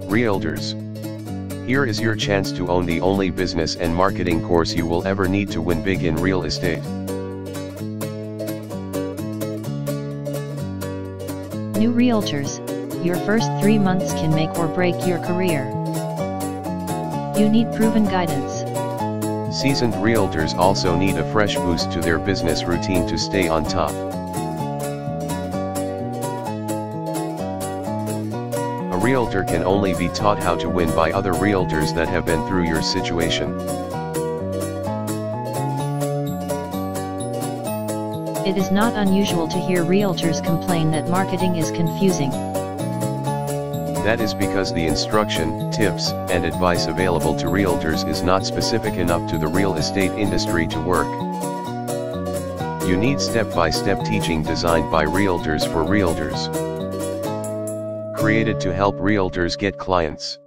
Realtors. Here is your chance to own the only business and marketing course you will ever need to win big in real estate. New realtors, your first 3 months can make or break your career. You need proven guidance. Seasoned realtors also need a fresh boost to their business routine to stay on top. A realtor can only be taught how to win by other realtors that have been through your situation. It is not unusual to hear realtors complain that marketing is confusing. That is because the instruction, tips, and advice available to realtors is not specific enough to the real estate industry to work. You need step-by-step teaching designed by realtors for realtors. Created to help realtors get clients.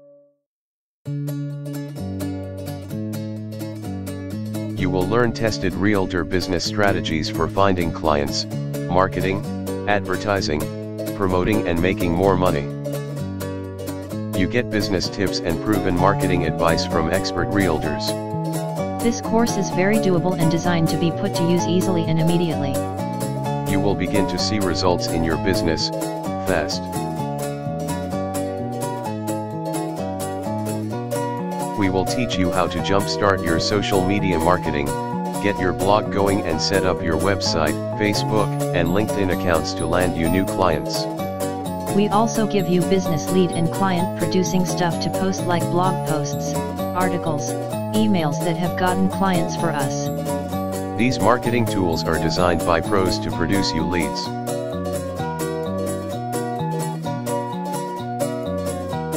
You will learn tested realtor business strategies for finding clients, marketing, advertising, promoting and making more money. You get business tips and proven marketing advice from expert realtors. This course is very doable and designed to be put to use easily and immediately. You will begin to see results in your business, fast. We will teach you how to jumpstart your social media marketing, get your blog going and set up your website, Facebook, and LinkedIn accounts to land you new clients. We also give you business lead and client producing stuff to post like blog posts, articles, emails that have gotten clients for us. These marketing tools are designed by pros to produce you leads.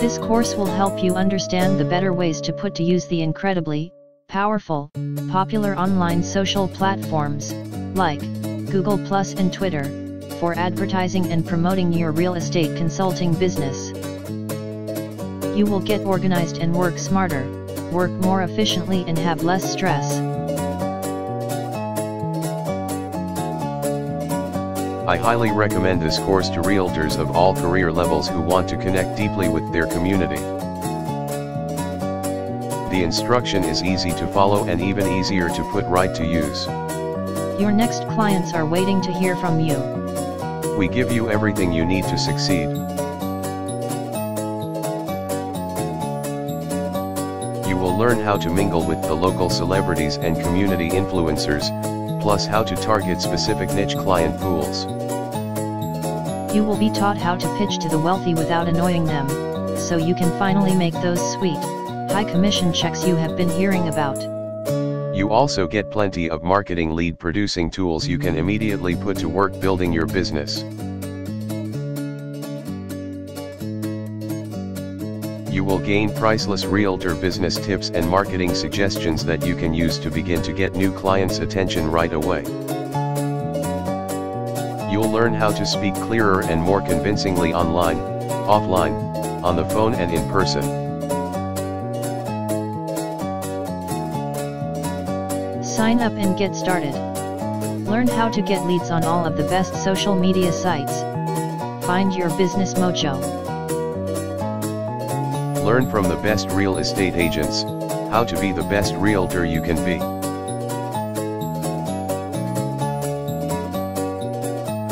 This course will help you understand the better ways to put to use the incredibly powerful, popular online social platforms, like Google+ and Twitter, for advertising and promoting your real estate consulting business. You will get organized and work smarter, work more efficiently and have less stress. I highly recommend this course to realtors of all career levels who want to connect deeply with their community. The instruction is easy to follow and even easier to put right to use. Your next clients are waiting to hear from you. We give you everything you need to succeed. You will learn how to mingle with the local celebrities and community influencers, plus how to target specific niche client pools. You will be taught how to pitch to the wealthy without annoying them, so you can finally make those sweet, high commission checks you have been hearing about. You also get plenty of marketing lead producing tools you can immediately put to work building your business. You will gain priceless realtor business tips and marketing suggestions that you can use to begin to get new clients' attention right away. You'll learn how to speak clearer and more convincingly online, offline, on the phone and in person. Sign up and get started. Learn how to get leads on all of the best social media sites. Find your business mojo. Learn from the best real estate agents, how to be the best realtor you can be.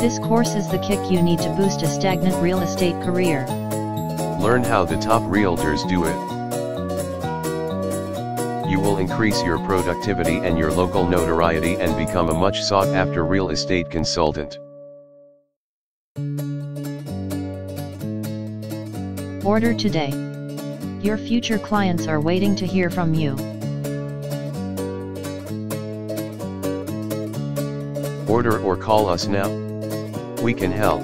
This course is the kick you need to boost a stagnant real estate career. Learn how the top realtors do it. You will increase your productivity and your local notoriety and become a much sought-after real estate consultant. Order today. Your future clients are waiting to hear from you. Order or call us now. We can help.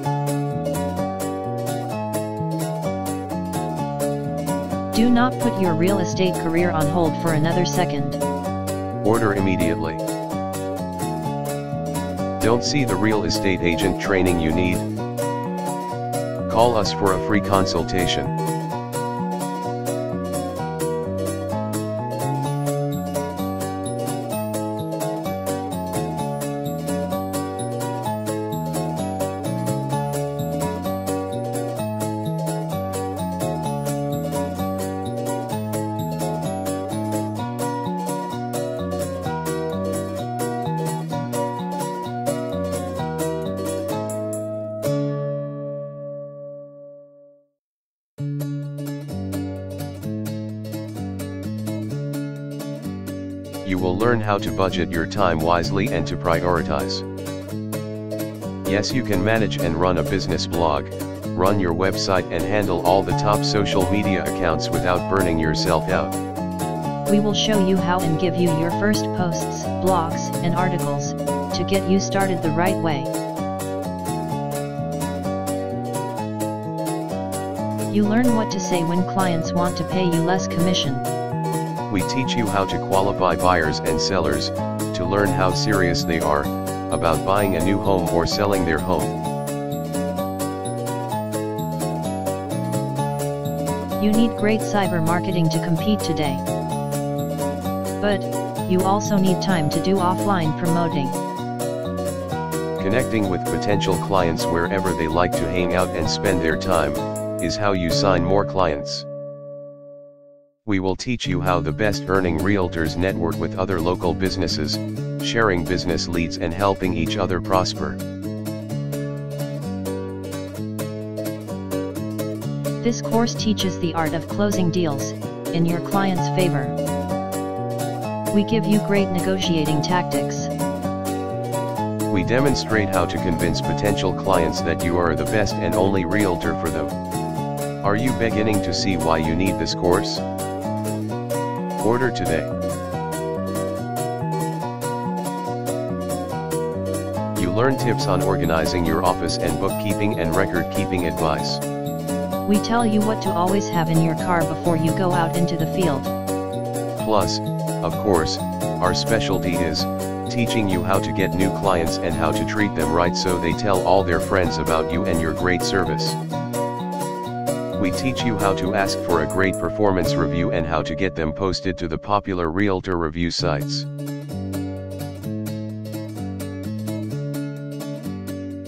Do not put your real estate career on hold for another second. Order immediately. Don't see the real estate agent training you need? Call us for a free consultation. You will learn how to budget your time wisely and to prioritize. Yes, you can manage and run a business blog, run your website and handle all the top social media accounts without burning yourself out. We will show you how and give you your first posts, blogs, and articles, to get you started the right way. You learn what to say when clients want to pay you less commission. We teach you how to qualify buyers and sellers, to learn how serious they are about buying a new home or selling their home. You need great cyber marketing to compete today. But you also need time to do offline promoting. Connecting with potential clients wherever they like to hang out and spend their time is how you sign more clients. We will teach you how the best earning realtors network with other local businesses, sharing business leads and helping each other prosper. This course teaches the art of closing deals in your client's favor. We give you great negotiating tactics. We demonstrate how to convince potential clients that you are the best and only realtor for them. Are you beginning to see why you need this course? Order today. You learn tips on organizing your office and bookkeeping and record-keeping advice. We tell you what to always have in your car before you go out into the field. Plus, of course, our specialty is teaching you how to get new clients and how to treat them right so they tell all their friends about you and your great service. We teach you how to ask for a great performance review and how to get them posted to the popular realtor review sites.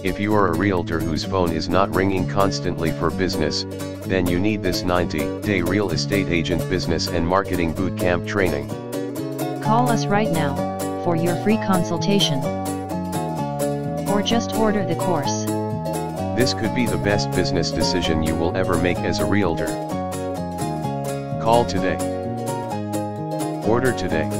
If you are a realtor whose phone is not ringing constantly for business, then you need this 90-day real estate agent business and marketing bootcamp training. Call us right now for your free consultation, or just order the course. This could be the best business decision you will ever make as a realtor. Call today. Order today.